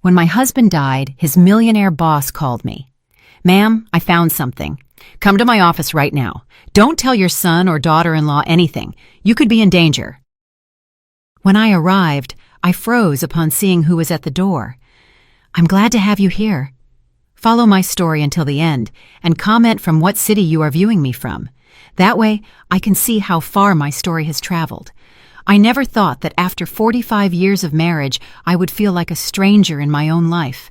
When my husband died, his millionaire boss called me. "Ma'am, I found something. Come to my office right now. Don't tell your son or daughter-in-law anything. You could be in danger." When I arrived, I froze upon seeing who was at the door. "I'm glad to have you here. Follow my story until the end and comment from what city you are viewing me from. That way, I can see how far my story has traveled. I never thought that after 45 years of marriage, I would feel like a stranger in my own life.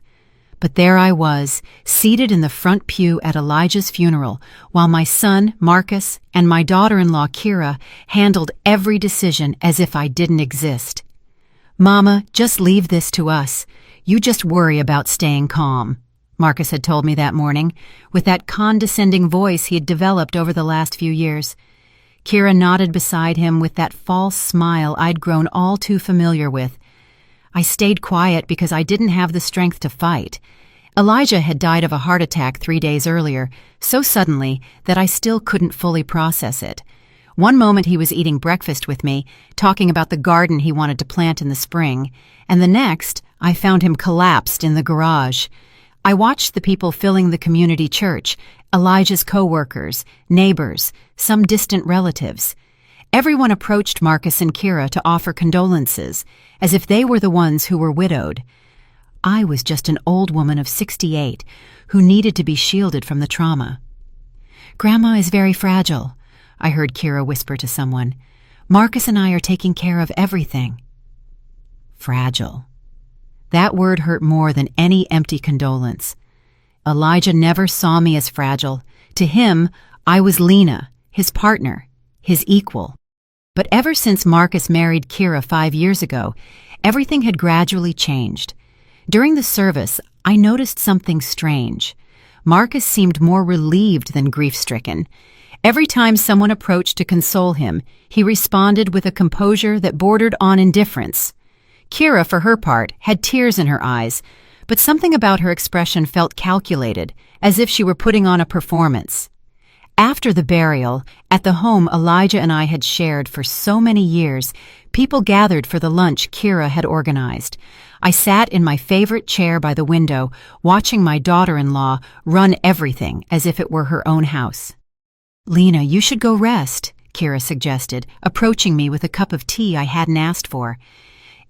But there I was, seated in the front pew at Elijah's funeral, while my son, Marcus, and my daughter-in-law, Kira, handled every decision as if I didn't exist. "Mama, just leave this to us. You just worry about staying calm," Marcus had told me that morning, with that condescending voice he had developed over the last few years. Kira nodded beside him with that false smile I'd grown all too familiar with. I stayed quiet because I didn't have the strength to fight. Elijah had died of a heart attack 3 days earlier, so suddenly that I still couldn't fully process it. One moment he was eating breakfast with me, talking about the garden he wanted to plant in the spring, and the next, I found him collapsed in the garage. I watched the people filling the community church, Elijah's co-workers, neighbors, some distant relatives. Everyone approached Marcus and Kira to offer condolences, as if they were the ones who were widowed. I was just an old woman of 68 who needed to be shielded from the trauma. "Grandma is very fragile," I heard Kira whisper to someone. "Marcus and I are taking care of everything." Fragile. That word hurt more than any empty condolence. Elijah never saw me as fragile. To him, I was Lena, his partner, his equal. But ever since Marcus married Kira 5 years ago, everything had gradually changed. During the service, I noticed something strange. Marcus seemed more relieved than grief-stricken. Every time someone approached to console him, he responded with a composure that bordered on indifference. Kira, for her part, had tears in her eyes, but something about her expression felt calculated, as if she were putting on a performance. After the burial, at the home Elijah and I had shared for so many years, people gathered for the lunch Kira had organized. I sat in my favorite chair by the window, watching my daughter-in-law run everything as if it were her own house. "Lena, you should go rest," Kira suggested, approaching me with a cup of tea I hadn't asked for.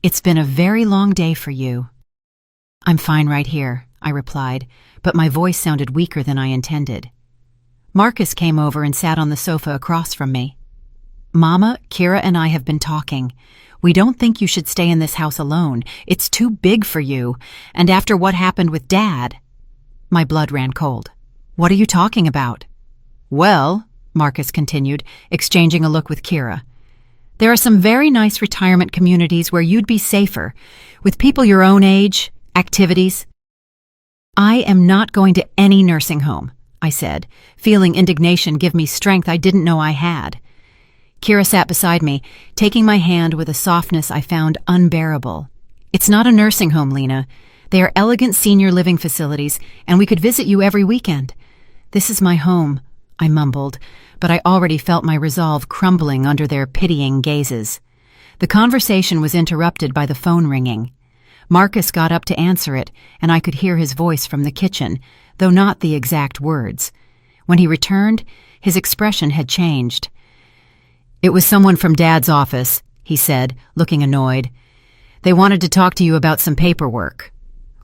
"It's been a very long day for you." "I'm fine right here," I replied, but my voice sounded weaker than I intended. Marcus came over and sat on the sofa across from me. "Mama, Kira and I have been talking. We don't think you should stay in this house alone. It's too big for you, and after what happened with Dad..." My blood ran cold. "What are you talking about?" "Well," Marcus continued, exchanging a look with Kira, "there are some very nice retirement communities where you'd be safer, with people your own age, activities." "I am not going to any nursing home," I said, feeling indignation give me strength I didn't know I had. Kira sat beside me, taking my hand with a softness I found unbearable. "It's not a nursing home, Lena. They are elegant senior living facilities, and we could visit you every weekend." "This is my home," I mumbled, but I already felt my resolve crumbling under their pitying gazes. The conversation was interrupted by the phone ringing. Marcus got up to answer it, and I could hear his voice from the kitchen, though not the exact words. When he returned, his expression had changed. "It was someone from Dad's office," he said, looking annoyed. "They wanted to talk to you about some paperwork."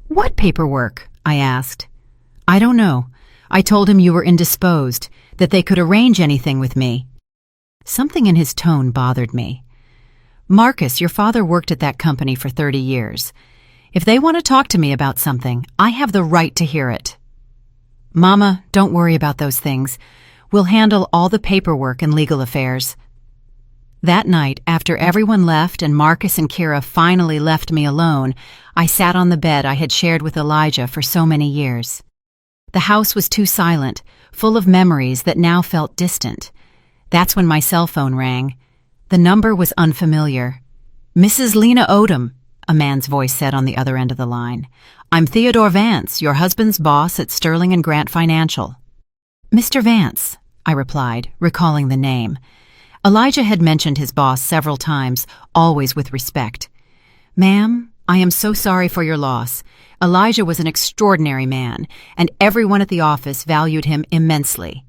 "What paperwork?" I asked. "I don't know. I told him you were indisposed, that they could arrange anything with me." Something in his tone bothered me. "Marcus, your father worked at that company for 30 years. If they want to talk to me about something, I have the right to hear it." "Mama, don't worry about those things. We'll handle all the paperwork and legal affairs." That night, after everyone left and Marcus and Kira finally left me alone, I sat on the bed I had shared with Elijah for so many years. The house was too silent, full of memories that now felt distant. That's when my cell phone rang. The number was unfamiliar. "Mrs. Lena Odom," a man's voice said on the other end of the line. "I'm Theodore Vance, your husband's boss at Sterling and Grant Financial." "Mr. Vance," I replied, recalling the name. Elijah had mentioned his boss several times, always with respect. "Ma'am, I am so sorry for your loss. Elijah was an extraordinary man, and everyone at the office valued him immensely.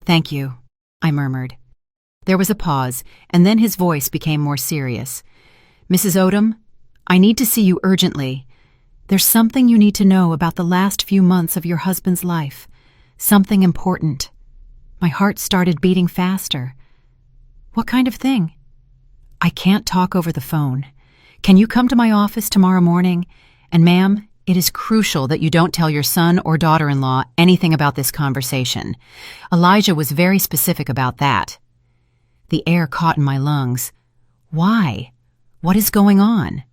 Thank you, I murmured. There was a pause, and then his voice became more serious. Mrs. Odom, I need to see you urgently. There's something you need to know about the last few months of your husband's life. Something important. My heart started beating faster. What kind of thing? I can't talk over the phone. Can you come to my office tomorrow morning? And ma'am, it is crucial that you don't tell your son or daughter-in-law anything about this conversation. Elijah was very specific about that. The air caught in my lungs. Why? What is going on?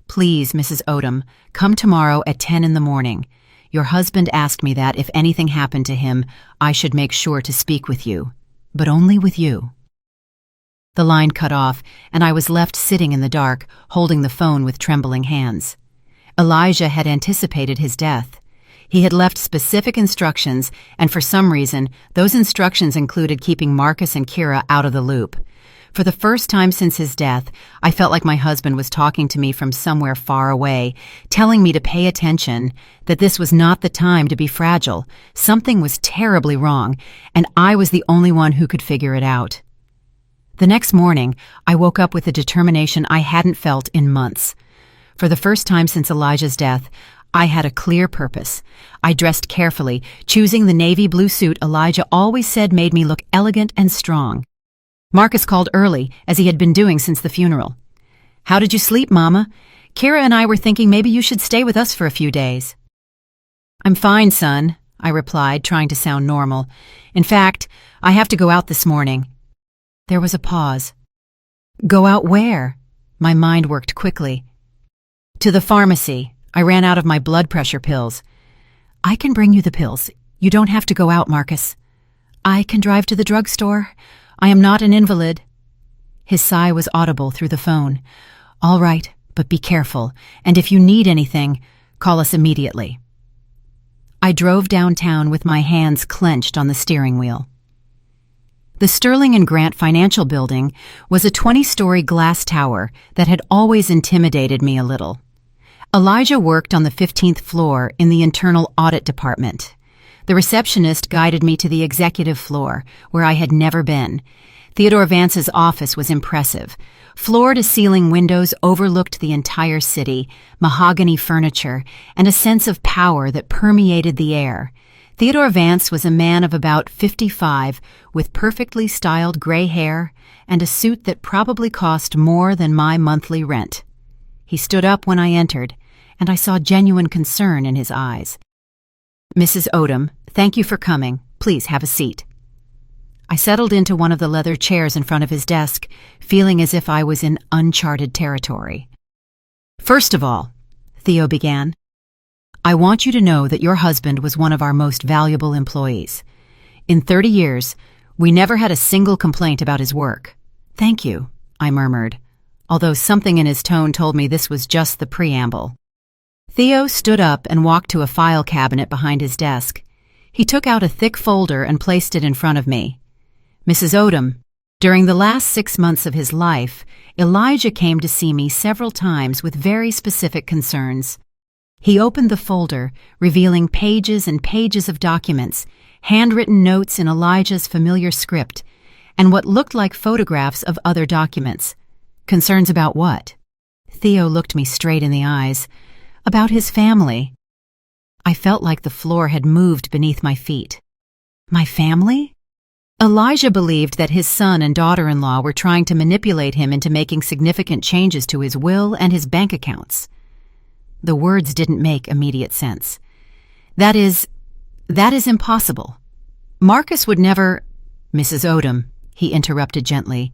Please, Mrs. Odom, come tomorrow at 10 in the morning. Your husband asked me that if anything happened to him, I should make sure to speak with you. But only with you. The line cut off, and I was left sitting in the dark, holding the phone with trembling hands. Elijah had anticipated his death. He had left specific instructions, and for some reason, those instructions included keeping Marcus and Kira out of the loop. For the first time since his death, I felt like my husband was talking to me from somewhere far away, telling me to pay attention, that this was not the time to be fragile. Something was terribly wrong, and I was the only one who could figure it out. The next morning, I woke up with a determination I hadn't felt in months. For the first time since Elijah's death, I had a clear purpose. I dressed carefully, choosing the navy blue suit Elijah always said made me look elegant and strong. Marcus called early, as he had been doing since the funeral. How did you sleep, Mama? Kira and I were thinking maybe you should stay with us for a few days. I'm fine, son, I replied, trying to sound normal. In fact, I have to go out this morning. There was a pause. Go out where? My mind worked quickly. To the pharmacy. I ran out of my blood pressure pills. I can bring you the pills. You don't have to go out, Marcus. I can drive to the drugstore. I am not an invalid. His sigh was audible through the phone. All right, but be careful, and if you need anything, call us immediately. I drove downtown with my hands clenched on the steering wheel. The Sterling and Grant Financial Building was a 20-story glass tower that had always intimidated me a little. Elijah worked on the 15th floor in the internal audit department. The receptionist guided me to the executive floor, where I had never been. Theodore Vance's office was impressive. Floor-to-ceiling windows overlooked the entire city, mahogany furniture, and a sense of power that permeated the air. Theodore Vance was a man of about 55, with perfectly styled gray hair and a suit that probably cost more than my monthly rent. He stood up when I entered, and I saw genuine concern in his eyes. Mrs. Odom, thank you for coming. Please have a seat. I settled into one of the leather chairs in front of his desk, feeling as if I was in uncharted territory. First of all, Theo began, I want you to know that your husband was one of our most valuable employees. In 30 years, we never had a single complaint about his work. Thank you, I murmured, although something in his tone told me this was just the preamble. Theo stood up and walked to a file cabinet behind his desk. He took out a thick folder and placed it in front of me. Mrs. Odom, during the last 6 months of his life, Elijah came to see me several times with very specific concerns. He opened the folder, revealing pages and pages of documents, handwritten notes in Elijah's familiar script, and what looked like photographs of other documents. Concerns about what? Theo looked me straight in the eyes. About his family. I felt like the floor had moved beneath my feet. My family? Elijah believed that his son and daughter-in-law were trying to manipulate him into making significant changes to his will and his bank accounts. The words didn't make immediate sense. That is impossible. Marcus would never— Mrs. Odom, he interrupted gently,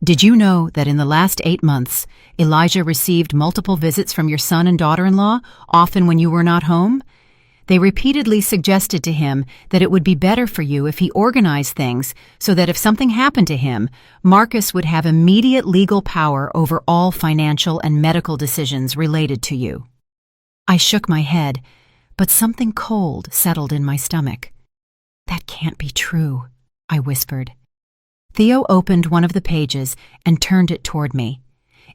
did you know that in the last 8 months, Elijah received multiple visits from your son and daughter-in-law, often when you were not home? They repeatedly suggested to him that it would be better for you if he organized things so that if something happened to him, Marcus would have immediate legal power over all financial and medical decisions related to you. I shook my head, but something cold settled in my stomach. That can't be true, I whispered. Theo opened one of the pages and turned it toward me.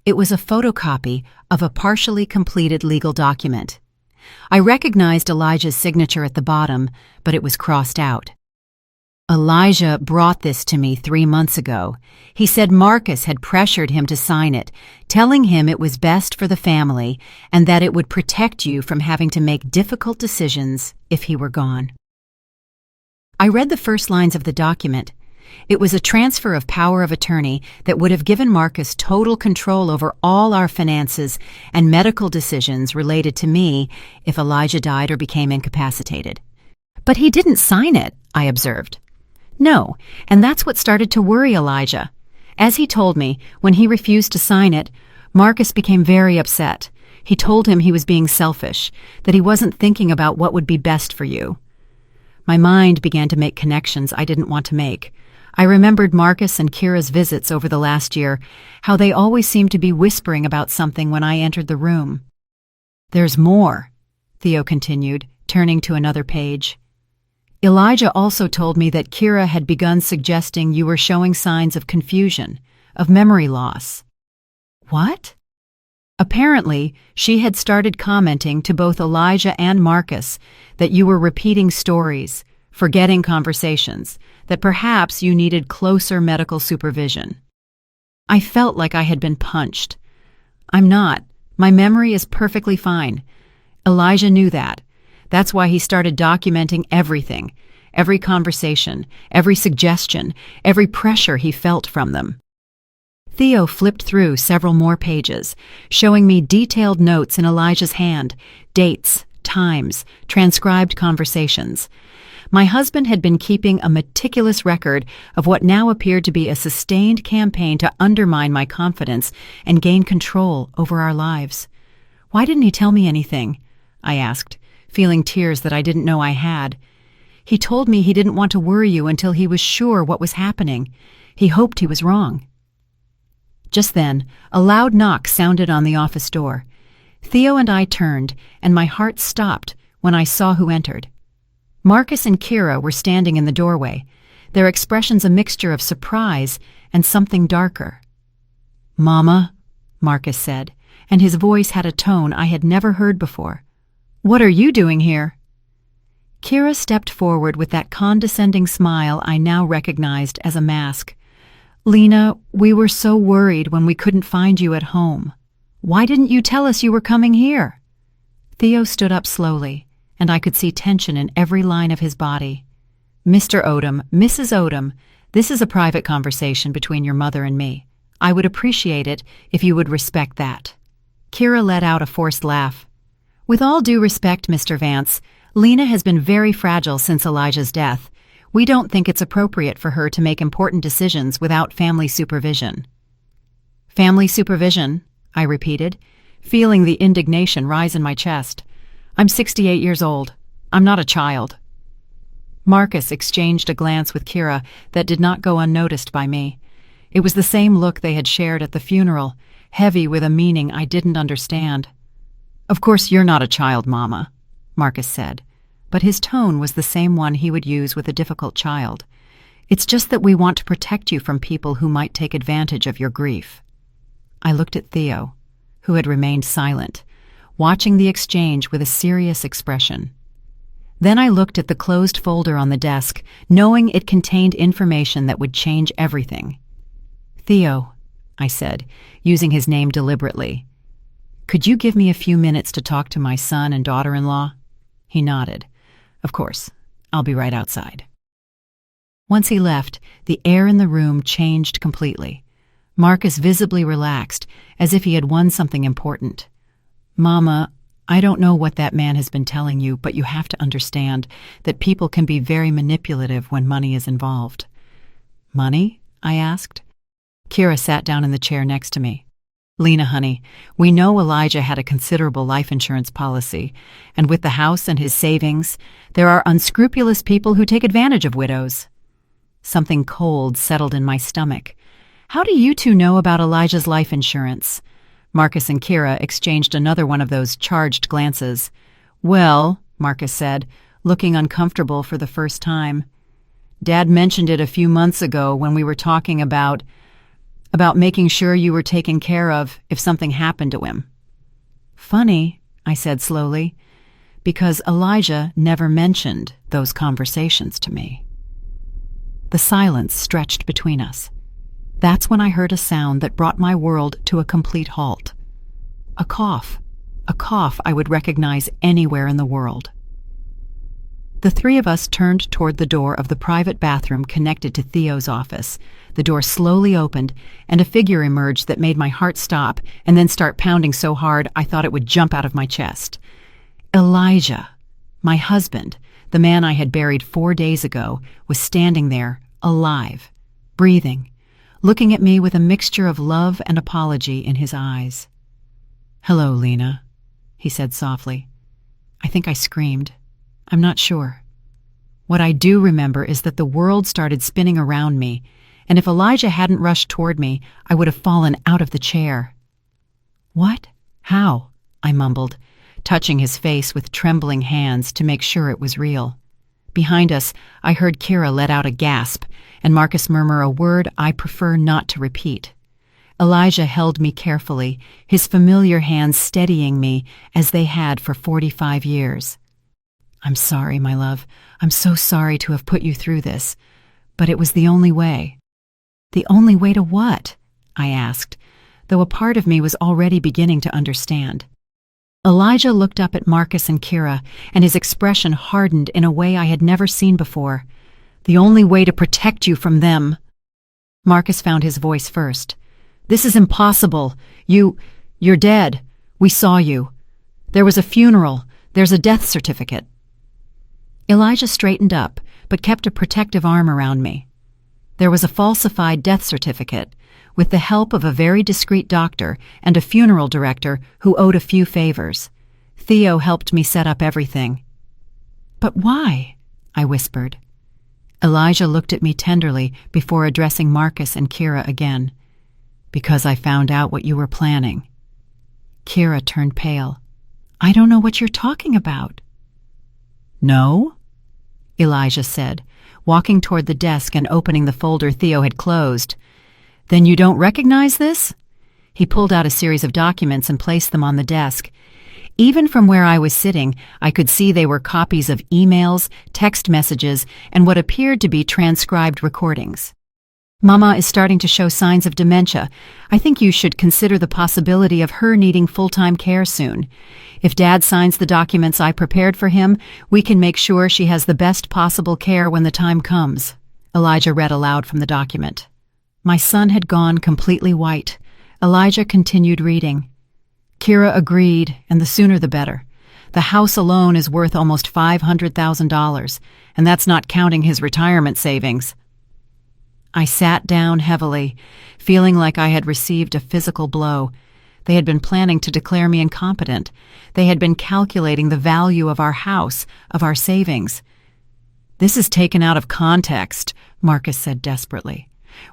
It was a photocopy of a partially completed legal document. I recognized Elijah's signature at the bottom, but it was crossed out. Elijah brought this to me 3 months ago. He said Marcus had pressured him to sign it, telling him it was best for the family and that it would protect you from having to make difficult decisions if he were gone. I read the first lines of the document. It was a transfer of power of attorney that would have given Marcus total control over all our finances and medical decisions related to me if Elijah died or became incapacitated. But he didn't sign it, I observed. No, and that's what started to worry Elijah. As he told me, when he refused to sign it, Marcus became very upset. He told him he was being selfish, that he wasn't thinking about what would be best for you. My mind began to make connections I didn't want to make. I remembered Marcus and Kira's visits over the last year, how they always seemed to be whispering about something when I entered the room. "There's more," Theo continued, turning to another page. "Elijah also told me that Kira had begun suggesting you were showing signs of confusion, of memory loss." "What?" "Apparently, she had started commenting to both Elijah and Marcus that you were repeating stories, forgetting conversations, that perhaps you needed closer medical supervision." I felt like I had been punched. "I'm not. My memory is perfectly fine." Elijah knew that. That's why he started documenting everything, every conversation, every suggestion, every pressure he felt from them. Theo flipped through several more pages, showing me detailed notes in Elijah's hand, dates, times, transcribed conversations. My husband had been keeping a meticulous record of what now appeared to be a sustained campaign to undermine my confidence and gain control over our lives. "Why didn't he tell me anything?" I asked, feeling tears that I didn't know I had. "He told me he didn't want to worry you until he was sure what was happening. He hoped he was wrong." Just then, a loud knock sounded on the office door. Theo and I turned, and my heart stopped when I saw who entered. Marcus and Kira were standing in the doorway, their expressions a mixture of surprise and something darker. "Mama," Marcus said, and his voice had a tone I had never heard before. "What are you doing here?" Kira stepped forward with that condescending smile I now recognized as a mask. "Lena, we were so worried when we couldn't find you at home. Why didn't you tell us you were coming here?" Theo stood up slowly, and I could see tension in every line of his body. "Mr. Odom, Mrs. Odom, this is a private conversation between your mother and me. I would appreciate it if you would respect that." Kira let out a forced laugh. "With all due respect, Mr. Vance, Lena has been very fragile since Elijah's death. We don't think it's appropriate for her to make important decisions without family supervision." "Family supervision?" I repeated, feeling the indignation rise in my chest. "I'm 68 years old. I'm not a child." Marcus exchanged a glance with Kira that did not go unnoticed by me. It was the same look they had shared at the funeral, heavy with a meaning I didn't understand. "Of course you're not a child, Mama," Marcus said, but his tone was the same one he would use with a difficult child. "It's just that we want to protect you from people who might take advantage of your grief." I looked at Theo, who had remained silent, watching the exchange with a serious expression. Then I looked at the closed folder on the desk, knowing it contained information that would change everything. "Theo," I said, using his name deliberately, "could you give me a few minutes to talk to my son and daughter-in-law?" He nodded. "Of course. I'll be right outside." Once he left, the air in the room changed completely. Marcus visibly relaxed, as if he had won something important. "Mama, I don't know what that man has been telling you, but you have to understand that people can be very manipulative when money is involved." "Money?" I asked. Kira sat down in the chair next to me. "Lena, honey, we know Elijah had a considerable life insurance policy, and with the house and his savings, there are unscrupulous people who take advantage of widows." Something cold settled in my stomach. "How do you two know about Elijah's life insurance?" Marcus and Kira exchanged another one of those charged glances. "Well," Marcus said, looking uncomfortable for the first time, "Dad mentioned it a few months ago when we were talking about..." about making sure you were taken care of if something happened to him." "Funny," I said slowly, because Elijah never mentioned those conversations to me. The silence stretched between us. That's when I heard a sound that brought my world to a complete halt. A cough I would recognize anywhere in the world. The three of us turned toward the door of the private bathroom connected to Theo's office. The door slowly opened, and a figure emerged that made my heart stop and then start pounding so hard I thought it would jump out of my chest. Elijah, my husband, the man I had buried 4 days ago, was standing there, alive, breathing, looking at me with a mixture of love and apology in his eyes. "Hello, Lena," he said softly. I think I screamed. I'm not sure. What I do remember is that the world started spinning around me, and if Elijah hadn't rushed toward me, I would have fallen out of the chair. "What? How?" I mumbled, touching his face with trembling hands to make sure it was real. Behind us, I heard Kira let out a gasp, and Marcus murmur a word I prefer not to repeat. Elijah held me carefully, his familiar hands steadying me as they had for 45 years. "I'm sorry, my love. I'm so sorry to have put you through this. But it was the only way." "The only way to what?" I asked, though a part of me was already beginning to understand. Elijah looked up at Marcus and Kira, and his expression hardened in a way I had never seen before. "The only way to protect you from them." Marcus found his voice first. "This is impossible. You're dead. We saw you. There was a funeral. There's a death certificate." Elijah straightened up, but kept a protective arm around me. "There was a falsified death certificate, with the help of a very discreet doctor and a funeral director who owed a few favors. Theo helped me set up everything." "But why?" I whispered. Elijah looked at me tenderly before addressing Marcus and Kira again. "Because I found out what you were planning." Kira turned pale. "I don't know what you're talking about." "No?" Elijah said, walking toward the desk and opening the folder Theo had closed. "Then you don't recognize this?" He pulled out a series of documents and placed them on the desk. Even from where I was sitting, I could see they were copies of emails, text messages, and what appeared to be transcribed recordings. "Mama is starting to show signs of dementia. I think you should consider the possibility of her needing full-time care soon. If Dad signs the documents I prepared for him, we can make sure she has the best possible care when the time comes." Elijah read aloud from the document. My son had gone completely white. Elijah continued reading. Kira agreed, and the sooner the better. The house alone is worth almost $500,000, and that's not counting his retirement savings. I sat down heavily, feeling like I had received a physical blow. They had been planning to declare me incompetent. They had been calculating the value of our house, of our savings. "This is taken out of context," Marcus said desperately.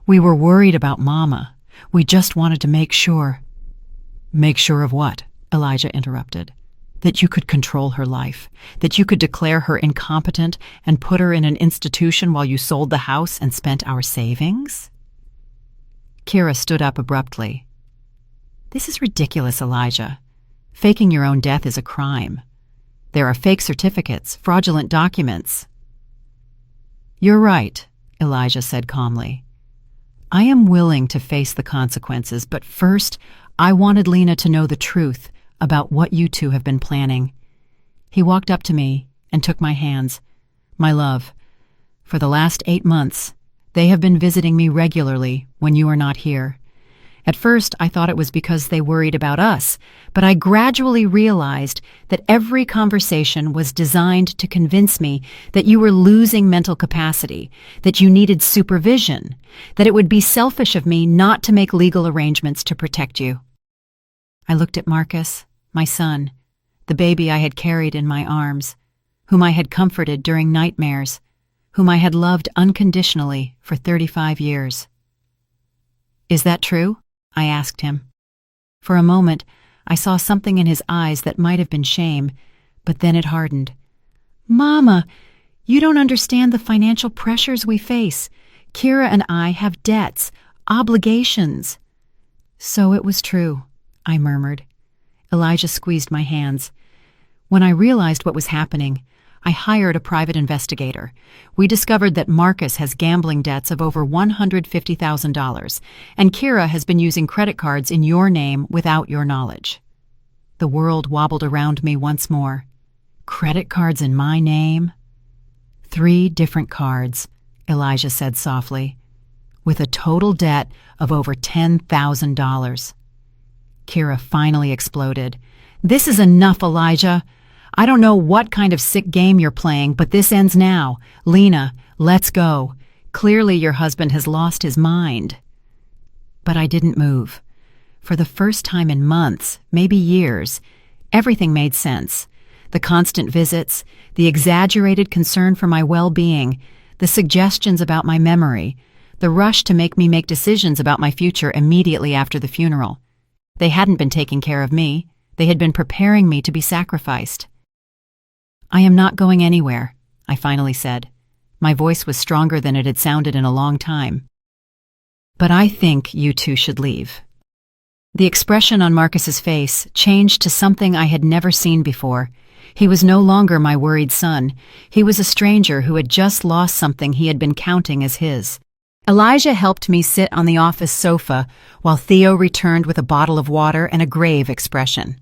"We were worried about Mama. We just wanted to make sure." "Make sure of what?" Elijah interrupted. "That you could control her life, that you could declare her incompetent and put her in an institution while you sold the house and spent our savings?" Kira stood up abruptly. "This is ridiculous, Elijah. Faking your own death is a crime. There are fake certificates, fraudulent documents." "You're right," Elijah said calmly. "I am willing to face the consequences, but first, I wanted Lena to know the truth about what you two have been planning." He walked up to me and took my hands. "My love, for the last 8 months, they have been visiting me regularly when you are not here. At first, I thought it was because they worried about us, but I gradually realized that every conversation was designed to convince me that you were losing mental capacity, that you needed supervision, that it would be selfish of me not to make legal arrangements to protect you." I looked at Marcus, my son, the baby I had carried in my arms, whom I had comforted during nightmares, whom I had loved unconditionally for 35 years. "Is that true?" I asked him. For a moment, I saw something in his eyes that might have been shame, but then it hardened. "Mama, you don't understand the financial pressures we face. Kira and I have debts. Obligations. So it was true, I murmured. Elijah squeezed my hands. When I realized what was happening, I hired a private investigator. We discovered that Marcus has gambling debts of over $150,000, and Kira has been using credit cards in your name without your knowledge. The world wobbled around me once more. Credit cards in my name? 3 different cards, Elijah said softly, with a total debt of over $10,000. Kira finally exploded. This is enough, Elijah. I don't know what kind of sick game you're playing, but this ends now. Lena, let's go. Clearly your husband has lost his mind. But I didn't move. For the first time in months, maybe years, everything made sense. The constant visits, the exaggerated concern for my well-being, the suggestions about my memory, the rush to make me make decisions about my future immediately after the funeral. They hadn't been taking care of me. They had been preparing me to be sacrificed. I am not going anywhere, I finally said. My voice was stronger than it had sounded in a long time. But I think you two should leave. The expression on Marcus's face changed to something I had never seen before. He was no longer my worried son. He was a stranger who had just lost something he had been counting as his. Elijah helped me sit on the office sofa while Theo returned with a bottle of water and a grave expression.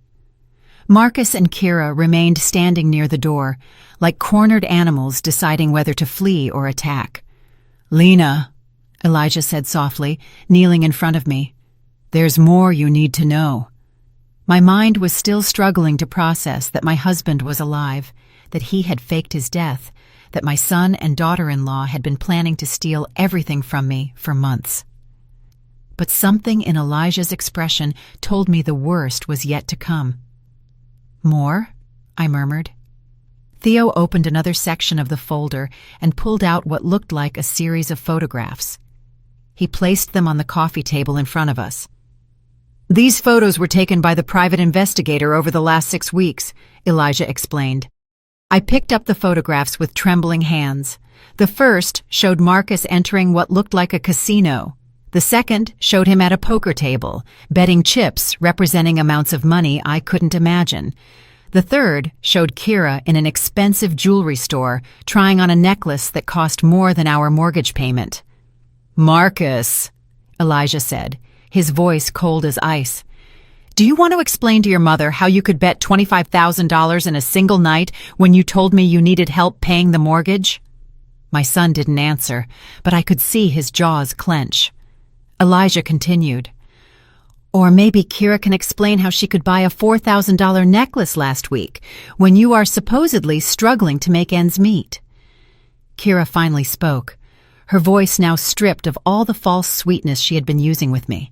Marcus and Kira remained standing near the door, like cornered animals deciding whether to flee or attack. "Lena," Elijah said softly, kneeling in front of me, "there's more you need to know." My mind was still struggling to process that my husband was alive, that he had faked his death, that my son and daughter-in-law had been planning to steal everything from me for months. But something in Elijah's expression told me the worst was yet to come. "More?" I murmured. Theo opened another section of the folder and pulled out what looked like a series of photographs. He placed them on the coffee table in front of us. "These photos were taken by the private investigator over the last 6 weeks," Elijah explained. I picked up the photographs with trembling hands. The first showed Marcus entering what looked like a casino. The second showed him at a poker table, betting chips representing amounts of money I couldn't imagine. The third showed Kira in an expensive jewelry store trying on a necklace that cost more than our mortgage payment. "Marcus," Elijah said, his voice cold as ice. "Do you want to explain to your mother how you could bet $25,000 in a single night when you told me you needed help paying the mortgage?" My son didn't answer, but I could see his jaws clench. Elijah continued. "Or maybe Kira can explain how she could buy a $4,000 necklace last week when you are supposedly struggling to make ends meet." Kira finally spoke, her voice now stripped of all the false sweetness she had been using with me.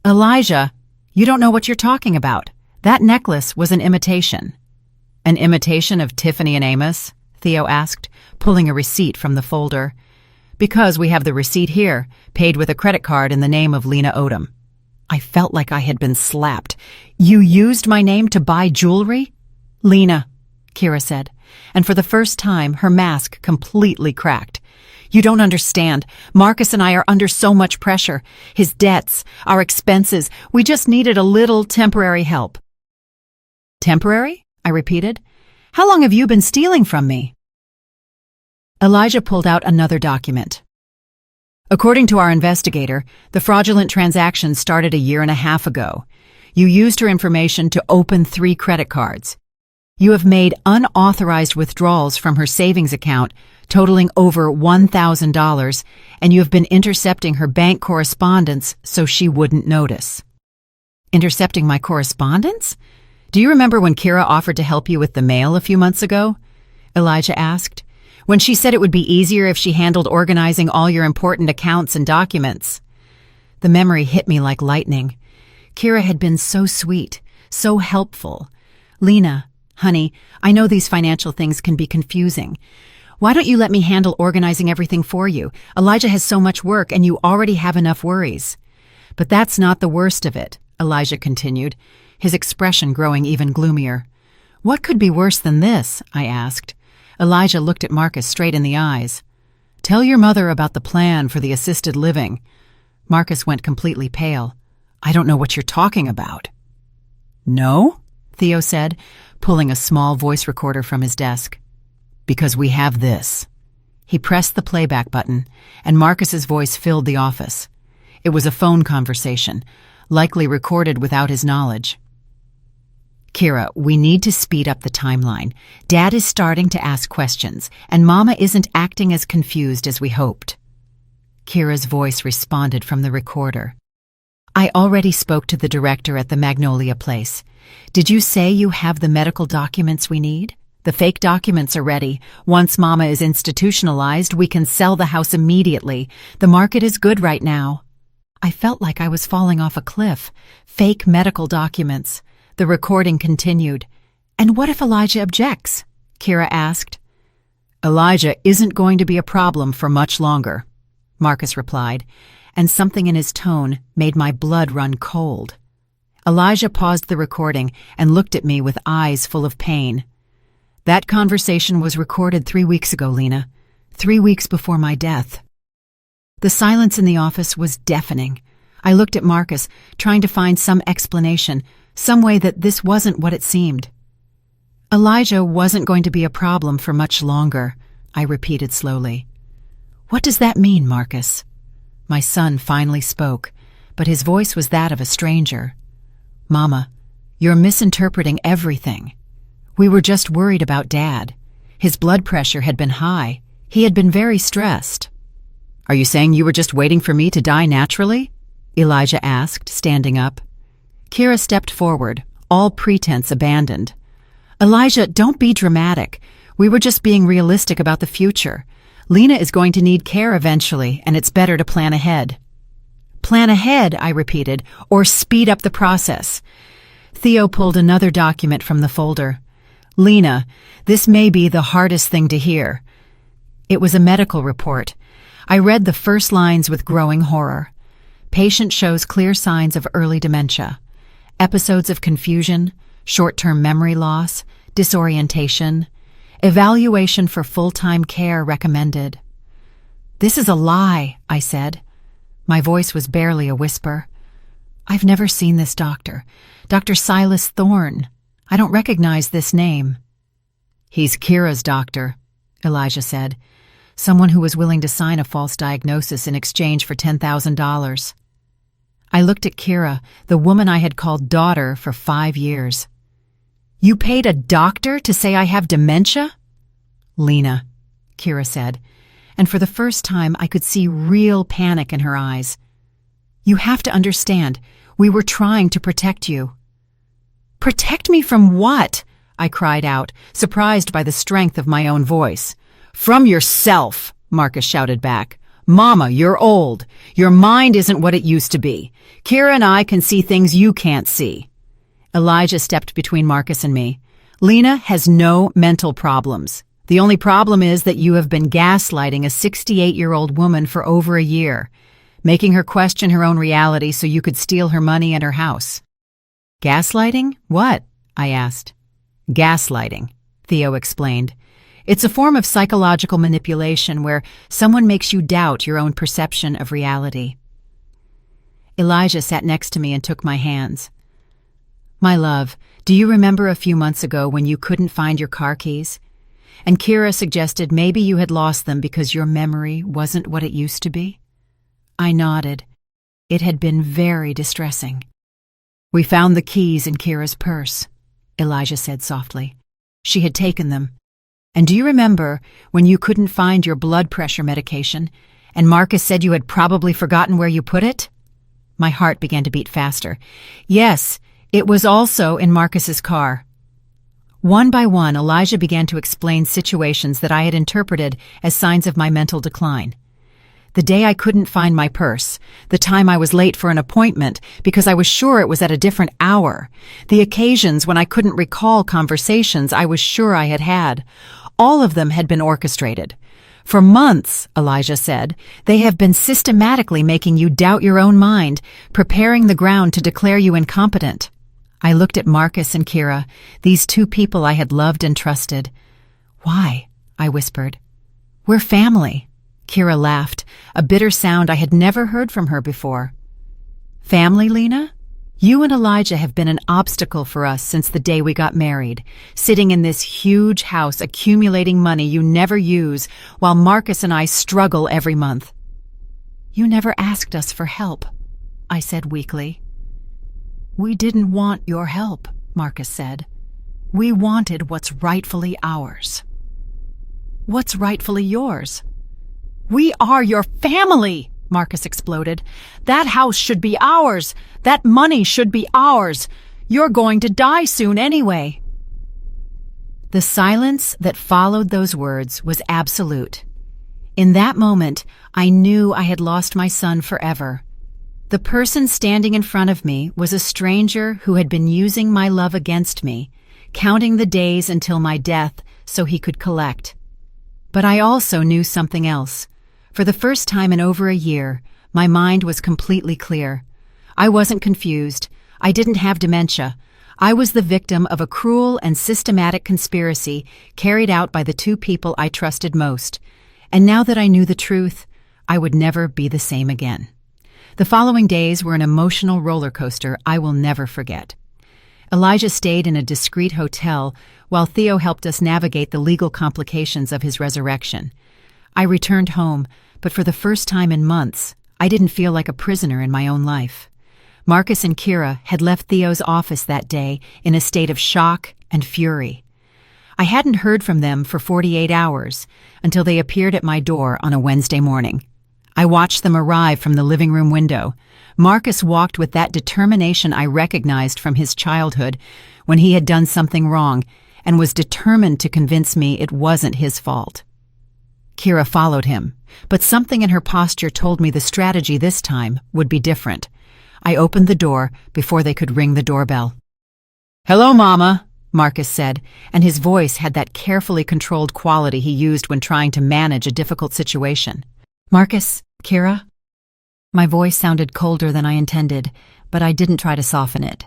"Elijah, you don't know what you're talking about. That necklace was an imitation." "An imitation of Tiffany and Amos?" Theo asked, pulling a receipt from the folder. "Because we have the receipt here, paid with a credit card in the name of Lena Odom." I felt like I had been slapped. "You used my name to buy jewelry?" "Lena," Kira said, and for the first time her mask completely cracked. "You don't understand. Marcus and I are under so much pressure. His debts, our expenses. We just needed a little temporary help." "Temporary?" I repeated. "How long have you been stealing from me?" Elijah pulled out another document. "According to our investigator, the fraudulent transaction started 1.5 years ago. You used her information to open 3 credit cards. You have made unauthorized withdrawals from her savings account totaling over $1,000, and you have been intercepting her bank correspondence so she wouldn't notice." "Intercepting my correspondence? Do you remember when Kira offered to help you with the mail a few months ago?" Elijah asked. "When she said it would be easier if she handled organizing all your important accounts and documents." The memory hit me like lightning. Kira had been so sweet, so helpful. "Lena, honey, I know these financial things can be confusing. Why don't you let me handle organizing everything for you? Elijah has so much work and you already have enough worries." "But that's not the worst of it," Elijah continued, his expression growing even gloomier. "What could be worse than this?" I asked. Elijah looked at Marcus straight in the eyes. "Tell your mother about the plan for the assisted living." Marcus went completely pale. I don't know what you're talking about. No? Theo said, pulling a small voice recorder from his desk. Because we have this. He pressed the playback button, and Marcus's voice filled the office. It was a phone conversation, likely recorded without his knowledge. Kira, we need to speed up the timeline. Dad is starting to ask questions, and Mama isn't acting as confused as we hoped. Kira's voice responded from the recorder. I already spoke to the director at the Magnolia Place. Did you say you have the medical documents we need? The fake documents are ready. Once Mama is institutionalized, we can sell the house immediately. The market is good right now. I felt like I was falling off a cliff. Fake medical documents. The recording continued. And what if Elijah objects? Kira asked. Elijah isn't going to be a problem for much longer, Marcus replied, and something in his tone made my blood run cold. Elijah paused the recording and looked at me with eyes full of pain. That conversation was recorded 3 weeks ago, Lena. 3 weeks before my death. The silence in the office was deafening. I looked at Marcus, trying to find some explanation, some way that this wasn't what it seemed. Elijah wasn't going to be a problem for much longer, I repeated slowly. What does that mean, Marcus? My son finally spoke, but his voice was that of a stranger. Mama, you're misinterpreting everything. We were just worried about Dad. His blood pressure had been high. He had been very stressed. Are you saying you were just waiting for me to die naturally? Elijah asked, standing up. Kira stepped forward, all pretense abandoned. Elijah, don't be dramatic. We were just being realistic about the future. Lena is going to need care eventually, and it's better to plan ahead. Plan ahead, I repeated, or speed up the process. Theo pulled another document from the folder. Lena, this may be the hardest thing to hear. It was a medical report. I read the first lines with growing horror. Patient shows clear signs of early dementia. Episodes of confusion, short-term memory loss, disorientation. Evaluation for full-time care recommended. This is a lie, I said. My voice was barely a whisper. I've never seen this doctor. Dr. Silas Thorne. I don't recognize this name. He's Kira's doctor, Elijah said. Someone who was willing to sign a false diagnosis in exchange for $10,000. I looked at Kira, the woman I had called daughter for 5 years. You paid a doctor to say I have dementia? Lena, Kira said, and for the first time I could see real panic in her eyes. You have to understand, we were trying to protect you. Protect me from what? I cried out, surprised by the strength of my own voice. From yourself, Marcus shouted back. Mama, you're old. Your mind isn't what it used to be. Kira and I can see things you can't see. Elijah stepped between Marcus and me. Lena has no mental problems. The only problem is that you have been gaslighting a 68-year-old woman for over a year, making her question her own reality so you could steal her money and her house. Gaslighting? What? I asked. Gaslighting, Theo explained. It's a form of psychological manipulation where someone makes you doubt your own perception of reality. Elijah sat next to me and took my hands. My love, do you remember a few months ago when you couldn't find your car keys? And Kira suggested maybe you had lost them because your memory wasn't what it used to be? I nodded. It had been very distressing. We found the keys in Kira's purse, Elijah said softly. She had taken them. And do you remember when you couldn't find your blood pressure medication, and Marcus said you had probably forgotten where you put it? My heart began to beat faster. Yes, it was also in Marcus's car. One by one, Elijah began to explain situations that I had interpreted as signs of my mental decline. The day I couldn't find my purse, the time I was late for an appointment because I was sure it was at a different hour, the occasions when I couldn't recall conversations I was sure I had had. All of them had been orchestrated. For months, Elijah said, they have been systematically making you doubt your own mind, preparing the ground to declare you incompetent. I looked at Marcus and Kira, these two people I had loved and trusted. Why? I whispered. We're family. Kira laughed, a bitter sound I had never heard from her before. Family, Lena? You and Elijah have been an obstacle for us since the day we got married, sitting in this huge house accumulating money you never use while Marcus and I struggle every month. You never asked us for help, I said weakly. We didn't want your help, Marcus said. We wanted what's rightfully ours. What's rightfully yours? We are your family, Marcus exploded. That house should be ours. That money should be ours. You're going to die soon anyway. The silence that followed those words was absolute. In that moment, I knew I had lost my son forever. The person standing in front of me was a stranger who had been using my love against me, counting the days until my death so he could collect. But I also knew something else. For the first time in over a year, my mind was completely clear. I wasn't confused. I didn't have dementia. I was the victim of a cruel and systematic conspiracy carried out by the two people I trusted most. And now that I knew the truth, I would never be the same again. The following days were an emotional roller coaster I will never forget. Elijah stayed in a discreet hotel while Theo helped us navigate the legal complications of his resurrection. I returned home, but for the first time in months, I didn't feel like a prisoner in my own life. Marcus and Kira had left Theo's office that day in a state of shock and fury. I hadn't heard from them for 48 hours until they appeared at my door on a Wednesday morning. I watched them arrive from the living room window. Marcus walked with that determination I recognized from his childhood when he had done something wrong and was determined to convince me it wasn't his fault. Kira followed him, but something in her posture told me the strategy this time would be different. I opened the door before they could ring the doorbell. "Hello, Mama," Marcus said, and his voice had that carefully controlled quality he used when trying to manage a difficult situation. "Marcus, Kira?" My voice sounded colder than I intended, but I didn't try to soften it.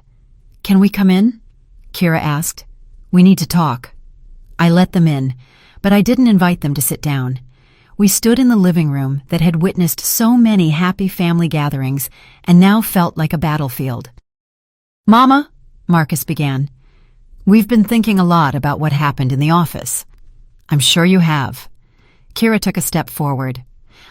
"Can we come in?" Kira asked. "We need to talk." I let them in, but I didn't invite them to sit down. We stood in the living room that had witnessed so many happy family gatherings and now felt like a battlefield. "Mama," Marcus began, "we've been thinking a lot about what happened in the office." "I'm sure you have." Kira took a step forward.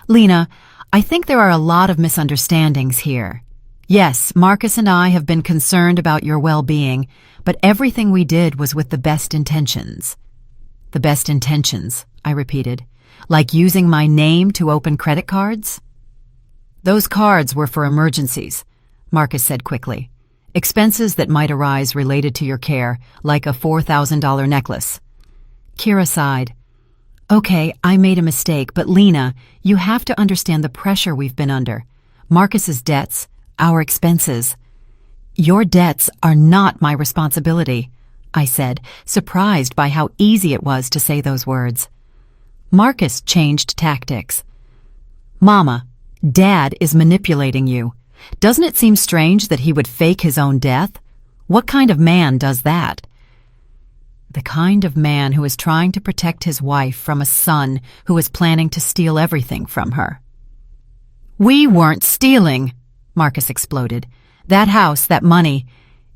"Lena, I think there are a lot of misunderstandings here. Yes, Marcus and I have been concerned about your well-being, but everything we did was with the best intentions." "The best intentions," I repeated. "Like using my name to open credit cards?" "Those cards were for emergencies," Marcus said quickly. "Expenses that might arise related to your care, like a $4,000 necklace." Kira sighed. "Okay, I made a mistake, but Lena, you have to understand the pressure we've been under. Marcus's debts, our expenses." "Your debts are not my responsibility," I said, surprised by how easy it was to say those words. Marcus changed tactics. "Mama, Dad is manipulating you. Doesn't it seem strange that he would fake his own death? What kind of man does that?" "The kind of man who is trying to protect his wife from a son who is planning to steal everything from her." "We weren't stealing," Marcus exploded. "That house, that money,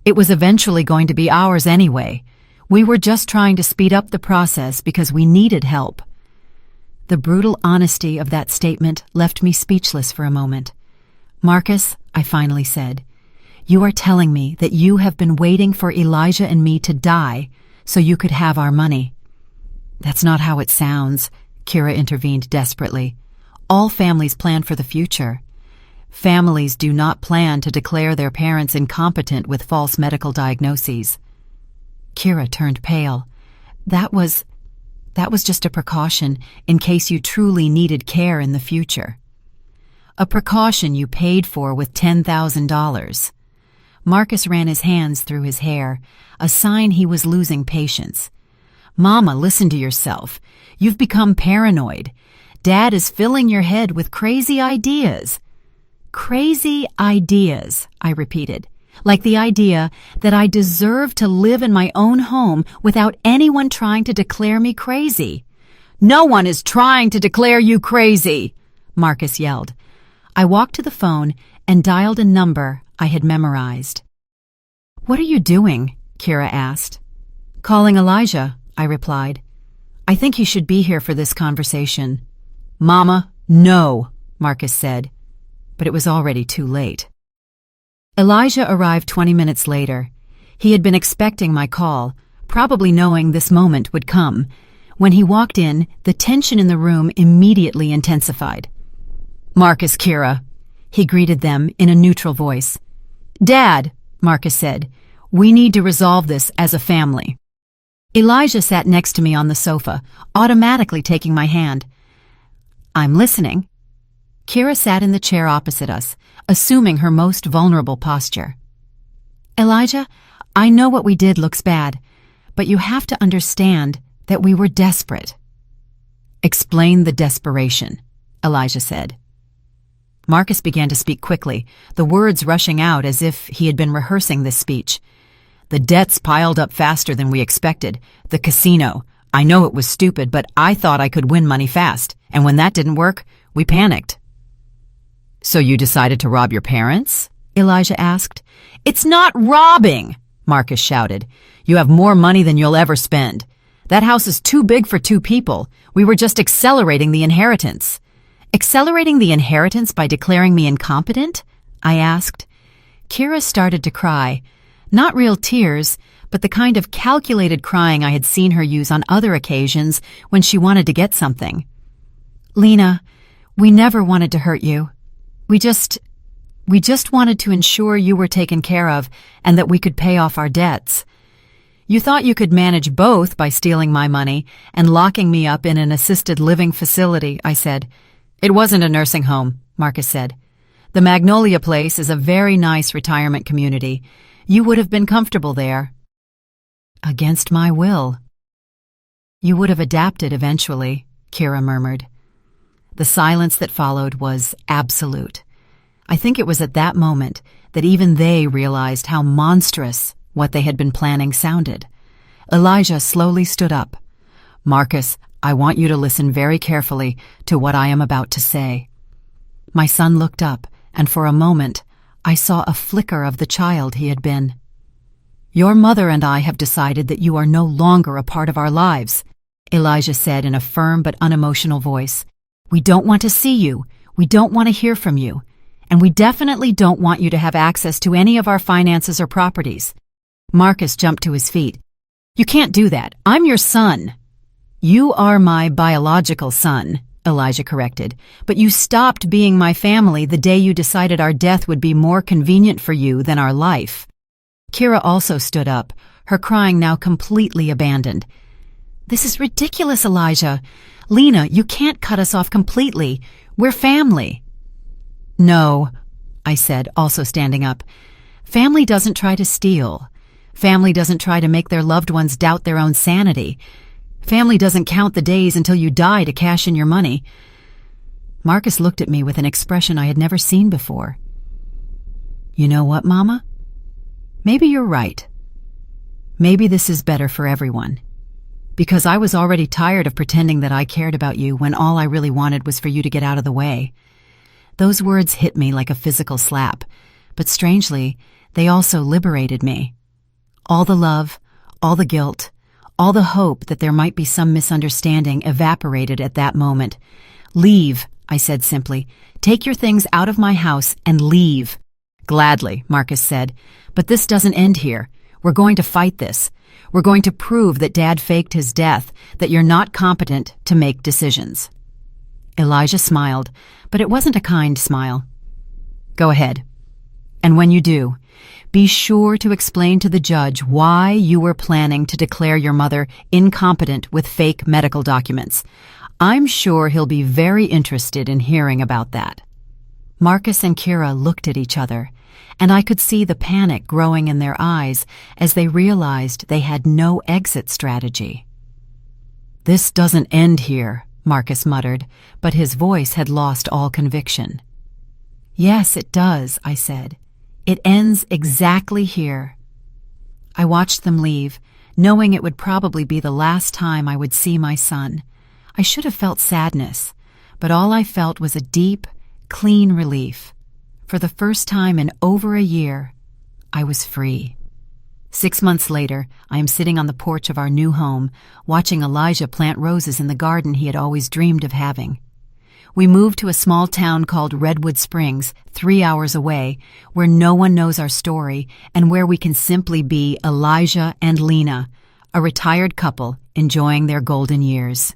it was eventually going to be ours anyway. We were just trying to speed up the process because we needed help." The brutal honesty of that statement left me speechless for a moment. "Marcus," I finally said, "you are telling me that you have been waiting for Elijah and me to die so you could have our money." "That's not how it sounds," Kira intervened desperately. "All families plan for the future. Families do not plan to declare their parents incompetent with false medical diagnoses." Kira turned pale. That was just a precaution in case you truly needed care in the future. A precaution you paid for with $10,000. Marcus ran his hands through his hair, a sign he was losing patience. "Mama, listen to yourself. You've become paranoid. Dad is filling your head with crazy ideas." "Crazy ideas," I repeated, like the idea that I deserve to live in my own home without anyone trying to declare me crazy. No one is trying to declare you crazy, Marcus yelled. I walked to the phone and dialed a number I had memorized. What are you doing? Kira asked. Calling Elijah, I replied. I think he should be here for this conversation. Mama, no, Marcus said, but it was already too late. Elijah arrived 20 minutes later. He had been expecting my call, probably knowing this moment would come. When he walked in, the tension in the room immediately intensified. Marcus, Kira, he greeted them in a neutral voice. Dad, Marcus said, we need to resolve this as a family. Elijah sat next to me on the sofa, automatically taking my hand. I'm listening. Kira sat in the chair opposite us, assuming her most vulnerable posture. Elijah, I know what we did looks bad, but you have to understand that we were desperate. Explain the desperation, Elijah said. Marcus began to speak quickly, the words rushing out as if he had been rehearsing this speech. The debts piled up faster than we expected. The casino. I know it was stupid, but I thought I could win money fast, and when that didn't work, we panicked. So you decided to rob your parents? Elijah asked. It's not robbing, Marcus shouted. You have more money than you'll ever spend. That house is too big for 2 people. We were just accelerating the inheritance. Accelerating the inheritance by declaring me incompetent? I asked. Kira started to cry. Not real tears, but the kind of calculated crying I had seen her use on other occasions when she wanted to get something. Lena, we never wanted to hurt you. We just wanted to ensure you were taken care of and that we could pay off our debts. You thought you could manage both by stealing my money and locking me up in an assisted living facility, I said. It wasn't a nursing home, Marcus said. The Magnolia Place is a very nice retirement community. You would have been comfortable there. Against my will. You would have adapted eventually, Kira murmured. The silence that followed was absolute. I think it was at that moment that even they realized how monstrous what they had been planning sounded. Elijah slowly stood up. Marcus, I want you to listen very carefully to what I am about to say. My son looked up, and for a moment, I saw a flicker of the child he had been. Your mother and I have decided that you are no longer a part of our lives, Elijah said in a firm but unemotional voice. We don't want to see you. We don't want to hear from you. And we definitely don't want you to have access to any of our finances or properties. Marcus jumped to his feet. You can't do that. I'm your son. You are my biological son, Elijah corrected, but you stopped being my family the day you decided our death would be more convenient for you than our life. Kira also stood up, her crying now completely abandoned. This is ridiculous, Elijah. Lena, you can't cut us off completely. We're family. No, I said, also standing up. Family doesn't try to steal. Family doesn't try to make their loved ones doubt their own sanity. Family doesn't count the days until you die to cash in your money. Marcus looked at me with an expression I had never seen before. You know what, Mama? Maybe you're right. Maybe this is better for everyone. Because I was already tired of pretending that I cared about you when all I really wanted was for you to get out of the way. Those words hit me like a physical slap, but strangely, they also liberated me. All the love, all the guilt, all the hope that there might be some misunderstanding evaporated at that moment. Leave, I said simply. Take your things out of my house and leave. Gladly, Marcus said, but this doesn't end here. We're going to fight this. We're going to prove that Dad faked his death, that you're not competent to make decisions. Elijah smiled, but it wasn't a kind smile. Go ahead. And when you do, be sure to explain to the judge why you were planning to declare your mother incompetent with fake medical documents. I'm sure he'll be very interested in hearing about that. Marcus and Kira looked at each other, and I could see the panic growing in their eyes as they realized they had no exit strategy. This doesn't end here, Marcus muttered, but his voice had lost all conviction. Yes, it does, I said. It ends exactly here. I watched them leave, knowing it would probably be the last time I would see my son. I should have felt sadness, but all I felt was a deep, clean relief. For the first time in over a year, I was free. 6 months later, I am sitting on the porch of our new home, watching Elijah plant roses in the garden he had always dreamed of having. We moved to a small town called Redwood Springs, 3 hours away, where no one knows our story and where we can simply be Elijah and Lena, a retired couple enjoying their golden years.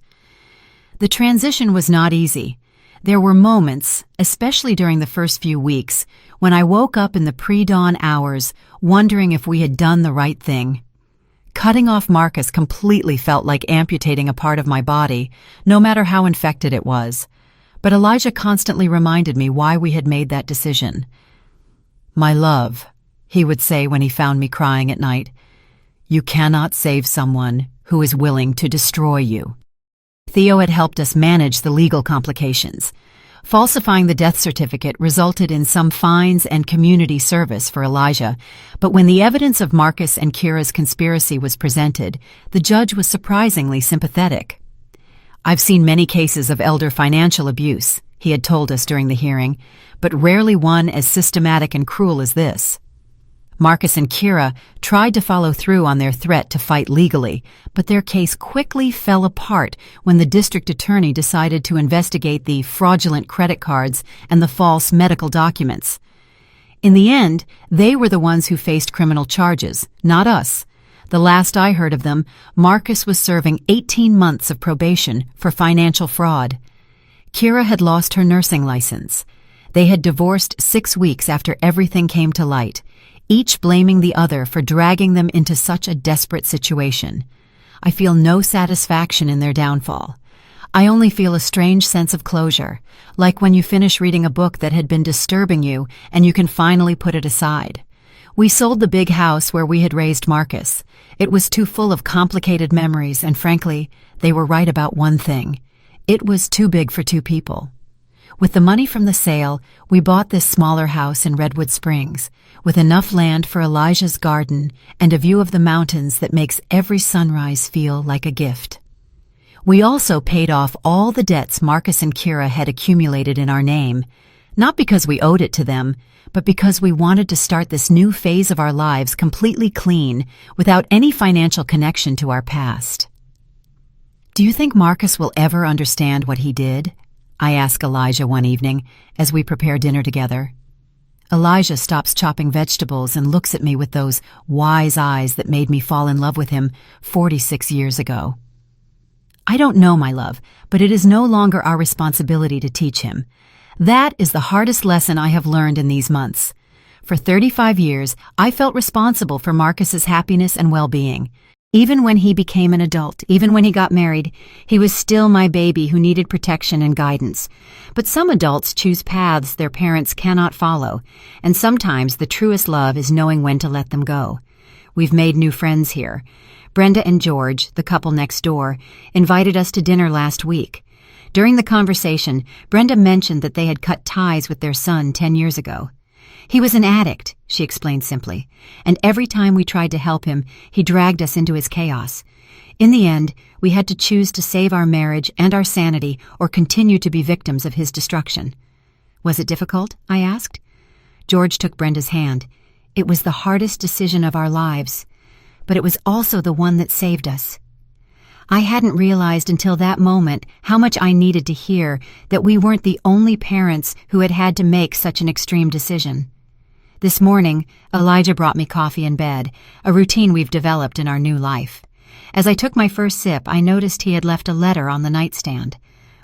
The transition was not easy. There were moments, especially during the first few weeks, when I woke up in the pre-dawn hours wondering if we had done the right thing. Cutting off Marcus completely felt like amputating a part of my body, no matter how infected it was. But Elijah constantly reminded me why we had made that decision. "My love," he would say when he found me crying at night, "you cannot save someone who is willing to destroy you." Theo had helped us manage the legal complications. Falsifying the death certificate resulted in some fines and community service for Elijah, but when the evidence of Marcus and Kira's conspiracy was presented, the judge was surprisingly sympathetic. "I've seen many cases of elder financial abuse," he had told us during the hearing, "but rarely one as systematic and cruel as this." Marcus and Kira tried to follow through on their threat to fight legally, but their case quickly fell apart when the district attorney decided to investigate the fraudulent credit cards and the false medical documents. In the end, they were the ones who faced criminal charges, not us. The last I heard of them, Marcus was serving 18 months of probation for financial fraud. Kira had lost her nursing license. They had divorced 6 weeks after everything came to light, each blaming the other for dragging them into such a desperate situation. I feel no satisfaction in their downfall. I only feel a strange sense of closure, like when you finish reading a book that had been disturbing you and you can finally put it aside. We sold the big house where we had raised Marcus. It was too full of complicated memories, and frankly, they were right about one thing. It was too big for 2 people. With the money from the sale, we bought this smaller house in Redwood Springs, with enough land for Elijah's garden and a view of the mountains that makes every sunrise feel like a gift. We also paid off all the debts Marcus and Kira had accumulated in our name, not because we owed it to them, but because we wanted to start this new phase of our lives completely clean, without any financial connection to our past. "Do you think Marcus will ever understand what he did?" I asked Elijah one evening as we prepare dinner together. Elijah stops chopping vegetables and looks at me with those wise eyes that made me fall in love with him 46 years ago. "I don't know, my love, but it is no longer our responsibility to teach him. That is the hardest lesson I have learned in these months. For 35 years, I felt responsible for Marcus's happiness and well-being. Even when he became an adult, even when he got married, he was still my baby who needed protection and guidance. But some adults choose paths their parents cannot follow, and sometimes the truest love is knowing when to let them go. We've made new friends here. Brenda and George, the couple next door, invited us to dinner last week. During the conversation, Brenda mentioned that they had cut ties with their son 10 years ago. "He was an addict," she explained simply, "and every time we tried to help him, he dragged us into his chaos. In the end, we had to choose to save our marriage and our sanity or continue to be victims of his destruction." "Was it difficult?" I asked. George took Brenda's hand. "It was the hardest decision of our lives, but it was also the one that saved us." I hadn't realized until that moment how much I needed to hear that we weren't the only parents who had had to make such an extreme decision. This morning, Elijah brought me coffee in bed, a routine we've developed in our new life. As I took my first sip, I noticed he had left a letter on the nightstand.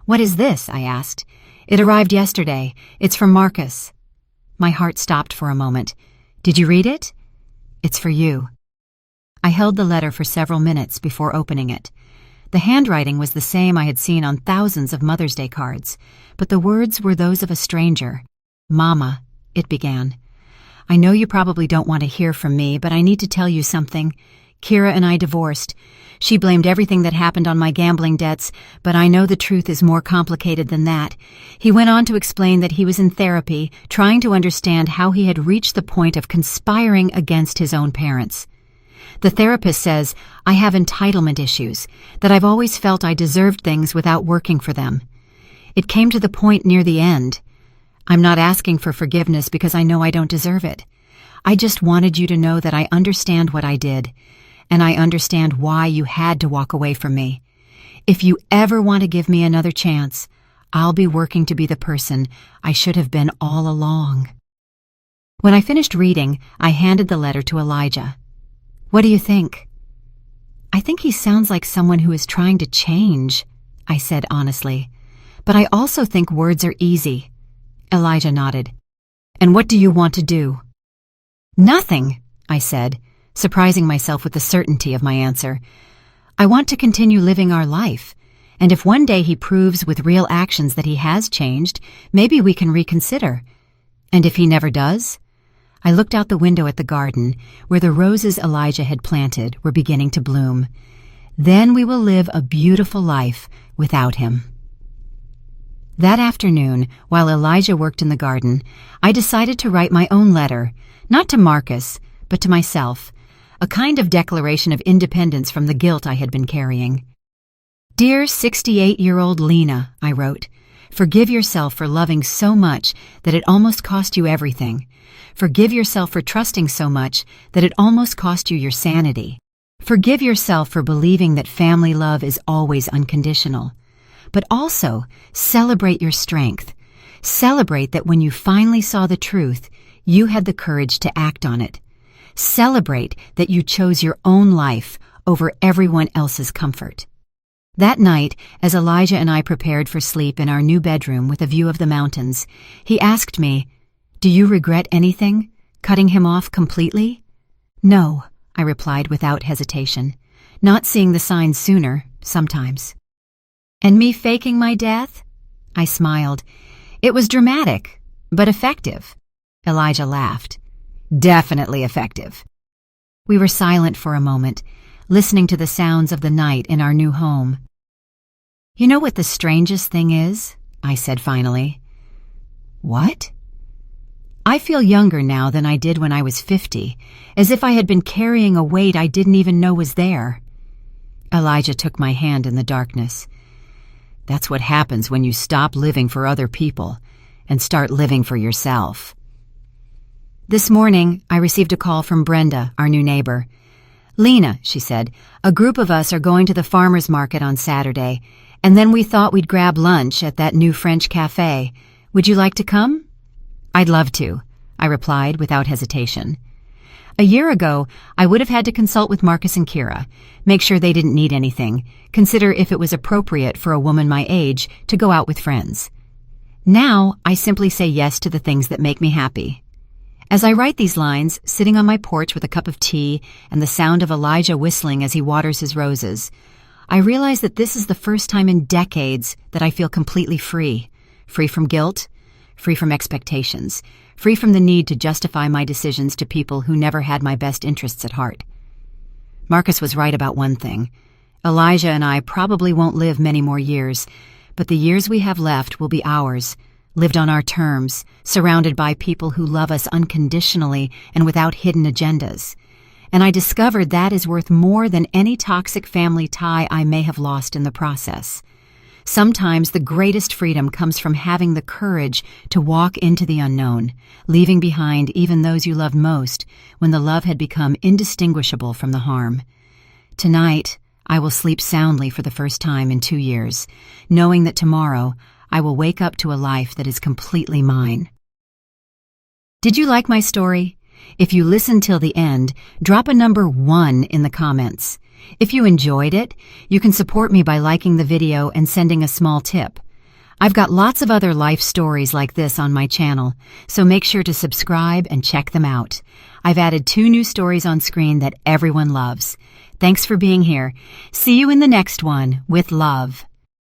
"What is this?" I asked. "It arrived yesterday. It's from Marcus." My heart stopped for a moment. "Did you read it?" "It's for you." I held the letter for several minutes before opening it. The handwriting was the same I had seen on thousands of Mother's Day cards, but the words were those of a stranger. "Mama," it began. "I know you probably don't want to hear from me, but I need to tell you something. Kira and I divorced. She blamed everything that happened on my gambling debts, but I know the truth is more complicated than that." He went on to explain that he was in therapy, trying to understand how he had reached the point of conspiring against his own parents. The therapist says I have entitlement issues, that I've always felt I deserved things without working for them. It came to the point near the end. I'm not asking for forgiveness because I know I don't deserve it. I just wanted you to know that I understand what I did, and I understand why you had to walk away from me. If you ever want to give me another chance, I'll be working to be the person I should have been all along. When I finished reading, I handed the letter to Elijah. What do you think? I think he sounds like someone who is trying to change, I said honestly. But I also think words are easy. Elijah nodded. And what do you want to do? Nothing, I said, surprising myself with the certainty of my answer. I want to continue living our life, and if one day he proves with real actions that he has changed, maybe we can reconsider. And if he never does? I looked out the window at the garden, where the roses Elijah had planted were beginning to bloom. Then we will live a beautiful life without him. That afternoon, while Elijah worked in the garden, I decided to write my own letter, not to Marcus, but to myself, a kind of declaration of independence from the guilt I had been carrying. Dear 68-year-old Lena, I wrote, forgive yourself for loving so much that it almost cost you everything. Forgive yourself for trusting so much that it almost cost you your sanity. Forgive yourself for believing that family love is always unconditional. But also, celebrate your strength. Celebrate that when you finally saw the truth, you had the courage to act on it. Celebrate that you chose your own life over everyone else's comfort. That night, as Elijah and I prepared for sleep in our new bedroom with a view of the mountains, he asked me, do you regret anything? Cutting him off completely? No, I replied without hesitation. Not seeing the signs sooner, sometimes. And me faking my death? I smiled. It was dramatic, but effective. Elijah laughed. Definitely effective. We were silent for a moment, listening to the sounds of the night in our new home. You know what the strangest thing is? I said finally. What? I feel younger now than I did when I was 50, as if I had been carrying a weight I didn't even know was there. Elijah took my hand in the darkness. That's what happens when you stop living for other people and start living for yourself. This morning, I received a call from Brenda, our new neighbor. Lena, she said, a group of us are going to the farmer's market on Saturday, and then we thought we'd grab lunch at that new French cafe. Would you like to come? I'd love to, I replied without hesitation. A year ago, I would have had to consult with Marcus and Kira, make sure they didn't need anything, consider if it was appropriate for a woman my age to go out with friends. Now, I simply say yes to the things that make me happy. As I write these lines, sitting on my porch with a cup of tea and the sound of Elijah whistling as he waters his roses, I realize that this is the first time in decades that I feel completely free. Free from guilt, free from expectations, free from the need to justify my decisions to people who never had my best interests at heart. Marcus was right about one thing. Elijah and I probably won't live many more years, but the years we have left will be ours, lived on our terms, surrounded by people who love us unconditionally and without hidden agendas. And I discovered that is worth more than any toxic family tie I may have lost in the process. Sometimes the greatest freedom comes from having the courage to walk into the unknown, leaving behind even those you loved most when the love had become indistinguishable from the harm. Tonight, I will sleep soundly for the first time in 2 years, knowing that tomorrow I will wake up to a life that is completely mine. Did you like my story? If you listened till the end, drop a number 1 in the comments. If you enjoyed it, you can support me by liking the video and sending a small tip. I've got lots of other life stories like this on my channel, so make sure to subscribe and check them out. I've added 2 new stories on screen that everyone loves. Thanks for being here. See you in the next one, with love.